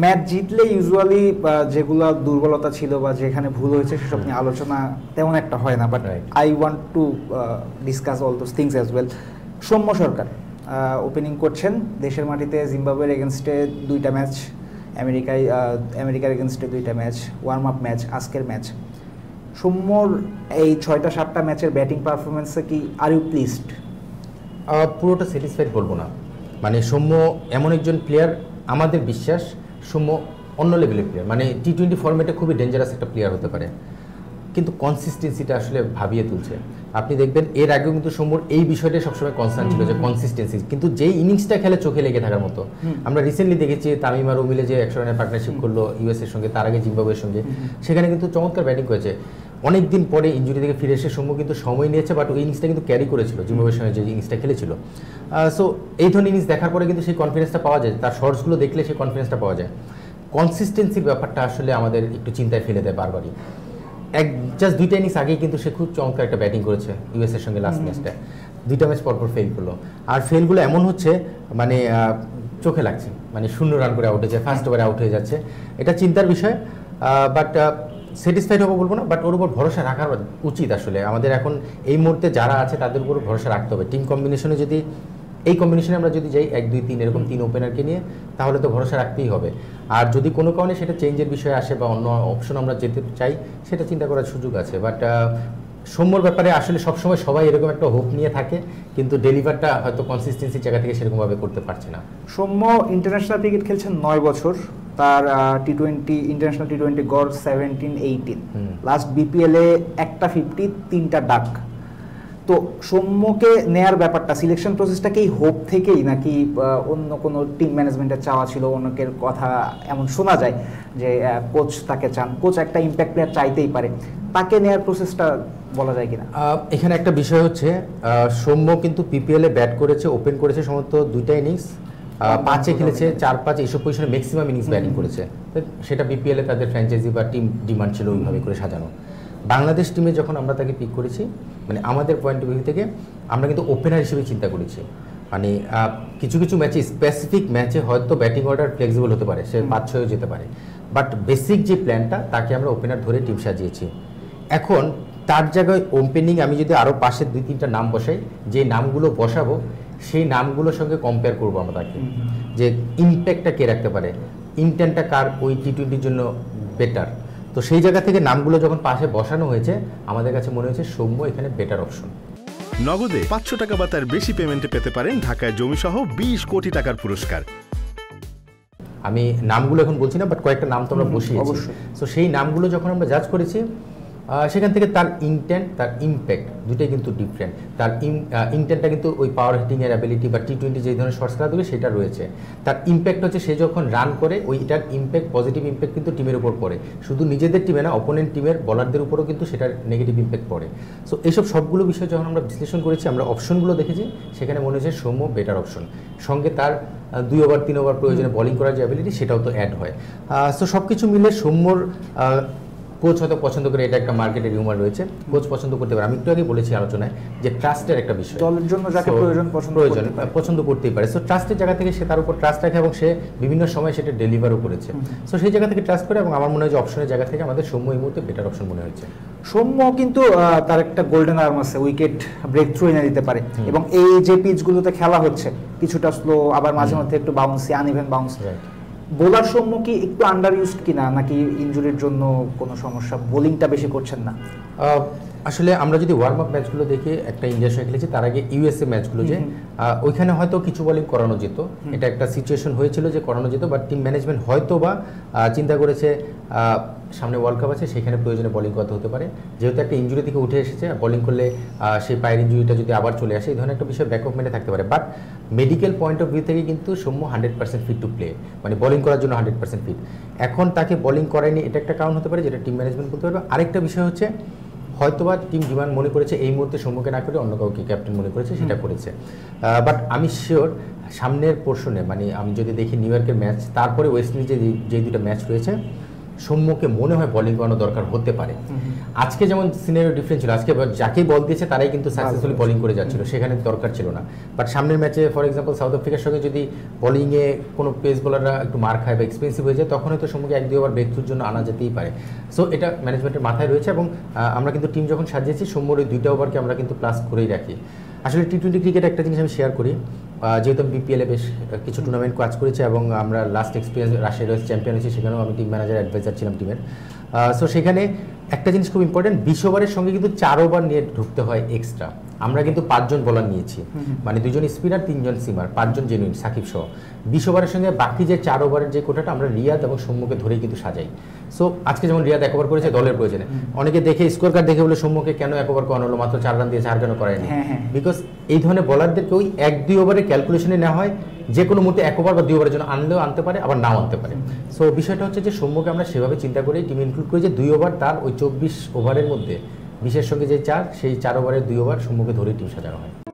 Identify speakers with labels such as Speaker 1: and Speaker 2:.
Speaker 1: Match জিতলে usually যেগুলো দুর্বলতা ছিল বা যেখানে ভুল হয়েছে সেসব নিয়ে আলোচনা তেমন একটা হয় না, but I want to discuss all those things as well. Soumya Sarkar opening করছেন দেশের মাটিতে, জিম্বাবুয়ের এগেনস্টে 2টা ম্যাচ, আমেরিকার এগেনস্টে 2টা ম্যাচ, ওয়ার্ম আপ ম্যাচ, আজকের ম্যাচ। সৌম্যর এই 6টা-7টা ম্যাচের ব্যাটিং পারফরমেন্সে কি আর ইউ প্লিজড?
Speaker 2: পুরোটা স্যাটিসফাইড বলবো না, মানে সৌম্য এমন একজন প্লেয়ার, আমাদের বিশ্বাস সৌম্য অন্য লেভেলের প্লেয়ার, মানে টি-20 ফরম্যাটে খুবই ডেঞ্জারাস একটা প্লেয়ার হতে পারে, কিন্তু কনসিস্টেন্সিটা আসলে ভাবিয়ে তুলছে। আপনি দেখবেন এর আগেও কিন্তু সৌম্যর এই বিষয়টা সবসময় কনসার্ন ছিল যে কনসিস্টেন্সি, কিন্তু যেই ইনিংসটা খেলে চোখে লেগে থাকার মতো। আমরা রিসেন্টলি দেখেছি তামিম আর মিলে যে 100 রানের পার্টনারশিপ করলো ইউএসের সঙ্গে, তার আগে জিম্বাবুয়ের সঙ্গে, সেখানে কিন্তু চমৎকার ব্যাটিং করেছে। অনেকদিন পরে ইঞ্জুরি থেকে ফিরে এসে সৌম্য কিন্তু সময় নিয়েছে, বাট ওই ইনিংসটা কিন্তু ক্যারি করেছিল জিম্বাবুয়ের সঙ্গে যে ইনিংসটা খেলেছিল। সো এই ধরনের ইনিংস দেখার পরে কিন্তু সেই কনফিডেন্সটা পাওয়া যায়, তার শর্টসগুলো দেখলে সেই কনফিডেন্সটা পাওয়া যায়। কনসিস্টেন্সির ব্যাপারটা আসলে আমাদের একটু চিন্তায় ফেলে দেয় বারবারই। জাস্ট 2টা ইনিংস আগেই কিন্তু সে খুব চমৎকার একটা ব্যাটিং করেছে ইউএসের সঙ্গে লাস্ট ম্যাচটা, 2টা ম্যাচ পরপর ফেল করলো, আর ফেলগুলো এমন হচ্ছে মানে চোখে লাগছে, মানে 0 রান করে আউট হয়েছে, ফার্স্ট ওভারে আউট হয়ে যাচ্ছে, এটা চিন্তার বিষয়। বাট স্যাটিসফাইড হবো বলবো না, বাট ওর উপর ভরসা রাখার উচিত আসলে আমাদের। এখন এই মুহূর্তে যারা আছে তাদের উপর ভরসা রাখতে হবে। টিম কম্বিনেশনে যদি এই কম্বিনেশনে আমরা যদি যাই 1, 2, 3 এরকম 3 ওপেনারকে নিয়ে, তাহলে তো ভরসা রাখতেই হবে। আর যদি কোনো কারণে সেটা চেঞ্জের বিষয়ে আসে বা অন্য অপশন আমরা যেতে চাই, সেটা চিন্তা করার সুযোগ আছে। বাট সৌম্যর ব্যাপারে আসলে সবসময় সবাই এরকম একটা হোপ নিয়ে থাকে, কিন্তু ডেলিভারটা হয়তো কনসিস্টেন্সির জায়গা থেকে সেরকমভাবে করতে পারছে না।
Speaker 1: সৌম্য ইন্টারন্যাশনাল ক্রিকেট খেলছেন 9 বছর, তার ইন্টারন্যাশনাল টি-20 গড় 17-18, লাস্ট বিপিএলে 1টা 50, 3টা ডাক। তো সৌম্যকে নেয়ার ব্যাপারটা, সিলেকশন প্রসেসটা কি হোপ থেকেই, নাকি অন্য কোনো টিম ম্যানেজমেন্টের চাওয়া ছিল? অনেকের কথা এমন শোনা যায় যে কোচ তাকে চান, কোচ একটা ইম্প্যাক্ট প্লেয়ার চাইতেই পারে, তাকে নেয়ার প্রসেসটা বলা যায় কিনা?
Speaker 2: এখানে একটা বিষয় হচ্ছে সৌম্য কিন্তু পিপিএলে ব্যাট করেছে, ওপেন করেছে সম্ভবত 2টা ইনিংস, 5-এ খেলেছে, 4-5 এইসব পজিশনে ম্যাক্সিমাম ইনিংস ব্যাটিং করেছে। সেটা বিপিএলে তাদের ফ্র্যাঞ্চাইজি বা টিম ডিমান্ড ছিল ওইভাবে করে সাজানো। বাংলাদেশ টিমে যখন আমরা তাকে পিক করেছি, মানে আমাদের পয়েন্ট অফ ভিউ থেকে আমরা কিন্তু ওপেনার হিসেবে চিন্তা করেছি। মানে কিছু কিছু ম্যাচে, স্পেসিফিক ম্যাচে হয়তো ব্যাটিং অর্ডার ফ্লেক্সিবল হতে পারে, সে 5-6ও যেতে পারে, বাট বেসিক যে প্ল্যানটা তাকে আমরা ওপেনার ধরে টিম সাজিয়েছি। এখন তার জায়গায় ওপেনিং আমি যদি আরও পাশের 2-3টা নাম বসাই, যে নামগুলো বসাবো সেই নামগুলোর সঙ্গে কম্পেয়ার করবো আমরা তাকে, যে ইম্প্যাক্টটা কে রাখতে পারে, ইন্টেন্টটা কার ওই টি-20 জন্য বেটার। তো সেই জায়গা থেকে নামগুলো যখন পাশে বসানো হয়েছে, আমাদের কাছে মনে হয়েছে সৌম্য এখানে বেটার অপশন।
Speaker 3: নগদে 500 টাকা বা তার বেশি পেমেন্টে পেতে পারেন ঢাকায় জমিসহ 20 কোটি টাকার পুরস্কার।
Speaker 2: আমি নামগুলো এখন বলছি না, বাট কয়েকটা নাম তো আমরা বসিয়েছি। সো সেই নামগুলো যখন আমরা জাজ করেছি, সেখান থেকে তার ইন্টেন্ট, তার ইম্প্যাক্ট দুটোই কিন্তু ডিফারেন্ট। তার ইন্টেন্টটা কিন্তু ওই পাওয়ার হিটিংয়ের অ্যাবিলিটি বা টি-20 যে ধরনের শর্টস খেলা দেবে সেটা রয়েছে। তার ইম্প্যাক্ট হচ্ছে সে যখন রান করে ওইটার ইম্প্যাক্ট, পজিটিভ ইম্প্যাক্ট কিন্তু টিমের উপর পড়ে, শুধু নিজেদের টিমে না, অপোনেন্ট টিমের বলারদের উপরও কিন্তু সেটার নেগেটিভ ইম্প্যাক্ট পড়ে। সো এইসব সবগুলো বিষয় যখন আমরা বিশ্লেষণ করেছি, আমরা অপশনগুলো দেখেছি, সেখানে মনে হচ্ছে সৌম্য বেটার অপশন। সঙ্গে তার 2 ওভার 3 ওভার প্রয়োজনে বোলিং করার যে অ্যাবিলিটি, সেটাও তো অ্যাড হয়। সো সব কিছু মিলে সৌম্যর কোচ হয়তো পছন্দ করে, এটা একটা মার্কেটের রিউমার রয়েছে, কোচ পছন্দ করতে পারে। আমি একটু আগে বলেছি আলোচনায় যে ট্রাস্টের একটা বিষয়,
Speaker 1: দলের জন্য যাকে প্রয়োজন
Speaker 2: পছন্দ করতেই পারে। সো ট্রাস্টের জায়গা থেকে সে তার উপর ট্রাস্ট রাখে এবং সে বিভিন্ন সময় সেটা ডেলিভারও করেছে। সো সেই জায়গা থেকে ট্রাস্ট করে, এবং আমার মনে হয় যে অপশনের জায়গা থেকে আমাদের সৌম্য এই মুহূর্তে বেটার অপশন মনে হচ্ছে।
Speaker 1: সৌম্য কিন্তু তার একটা গোল্ডেন আর্ম আছে, উইকেট ব্রেক থ্রু এনে দিতে পারে, এবং এই যে পিচগুলোতে খেলা হচ্ছে কিছুটা স্লো, আবার মাঝে মধ্যে একটু bouncy, uneven bounce. Bowler Soumya কি একটু আন্ডার ইউজড কিনা, নাকি ইনজুরির জন্য কোনো সমস্যা, বোলিংটা বেশি করছেন না?
Speaker 2: আসলে আমরা যদি ওয়ার্ম আপ ম্যাচগুলো দেখে, একটা ইন্ডিয়ার সঙ্গে খেলেছি, তার আগে ইউএসএ ম্যাচগুলো, যে ওইখানে হয়তো কিছু বোলিং করানো যেত, এটা একটা সিচুয়েশন হয়েছিল যে করানো যেত, বাট টিম ম্যানেজমেন্ট হয়তো বা চিন্তা করেছে সামনে ওয়ার্ল্ড কাপ আছে, সেখানে প্রয়োজনে বোলিং করতে হতে পারে, যেহেতু একটা ইঞ্জুরি থেকে উঠে এসেছে, বোলিং করলে সেই পায়ের ইঞ্জুরিটা যদি আবার চলে আসে, এই ধরনের একটা বিষয় ব্যাকআপ মেনে থাকতে পারে। But medical point of view থেকে কিন্তু সৌম্য 100% ফিট টু প্লে, মানে বোলিং করার জন্য 100% ফিট। এখন তাকে বোলিং করায়নি, এটা একটা কারণ হতে পারে, যেটা টিম ম্যানেজমেন্ট করতে পারবে। আরেকটা বিষয় হচ্ছে হয়তোবা টিম ডিমান্ড মনে করেছে এই মুহূর্তে সৌম্যকে না করে অন্য কাউকে ক্যাপ্টেন মনে করেছে, সেটা করেছে। বাট আমি শিওর সামনের পোর্শনে, মানে আমি যদি দেখি নিউ ইয়র্কের ম্যাচ, তারপরে ওয়েস্ট ইন্ডিজে যে 2টা ম্যাচ রয়েছে, সৌম্যকে মনে হয় বোলিং করানো দরকার হতে পারে। আজকে যেমন সিনারিও ডিফারেন্ট ছিল, আজকে যাকেই বল দিয়েছে তারাই কিন্তু সাকসেসফুলি বোলিং করে যাচ্ছিল, সেখানে দরকার ছিল না। বাট সামনের ম্যাচে ফর এক্সাম্পল সাউথ আফ্রিকার সঙ্গে যদি বোলিংয়ে কোনো পেস বোলাররা একটু মার খায় বা এক্সপেন্সিভ হয়ে যায়, তখন হয়তো সৌম্যকে 1-2 ওভার ব্রেক থ্রুর জন্য আনা যেতেই পারে। সো এটা ম্যানেজমেন্টের মাথায় রয়েছে, এবং আমরা কিন্তু টিম যখন সাজিয়েছি সৌম্যর ওই 2টা ওভারকে আমরা কিন্তু প্লাস করেই রাখি। আসলে টি-20 ক্রিকেটে একটা জিনিস আমি শেয়ার করি, যেহেতু আমি বিপিএলে বেশ কিছু টুর্নামেন্ট কাজ করেছি এবং আমরা last experience Russia Royals champion হয়েছি, সেখানেও আমি টিম ম্যানেজার অ্যাডভাইজার ছিলাম টিমের। সো সেখানে একটা জিনিস খুব ইম্পর্টেন্ট, 20 ওভারের সঙ্গে কিন্তু 4 ওভার নিয়ে ঢুকতে হয় এক্সট্রা। আমরা কিন্তু 5 জন বোলার নিয়েছি, মানে 2 জন স্পিনার 3 জন সিমার, 5 জন জেনুইন সাকিব সহ। 20 ওভারের সঙ্গে বাকি যে 4 ওভারের যে কোটাটা আমরা রিয়াদ এবং সৌম্যকে ধরেই কিন্তু সাজাই। সো আজকে যেমন রিয়াদ 1 ওভার করেছে দলের প্রয়োজনে, অনেকে দেখে স্কোর কার্ড দেখে বলে সৌম্যকে কেন 1 ওভার করানো হলো, মাত্র 4 রান দিয়েছে, আর কেন করায়নি? বিকজ এই ধরনের বোলারদেরকে ওই 1-2 ওভারের ক্যালকুলেশনে নেওয়া হয়, যে কোনো মুহূর্তে 1 ওভার বা 2 ওভারের জন্য আনলেও আনতে পারে, আবার নাও আনতে পারে। সো বিষয়টা হচ্ছে যে সৌম্যকে আমরা সেভাবে চিন্তা করে টিমে ইনক্লুড করি যে 2 ওভার তার ওই 24 ওভারের মধ্যে 20-এর সঙ্গে যে 4, সেই 4 ওভারের 2 ওভার সৌম্যকে ধরেই টিম সাজানো হয়।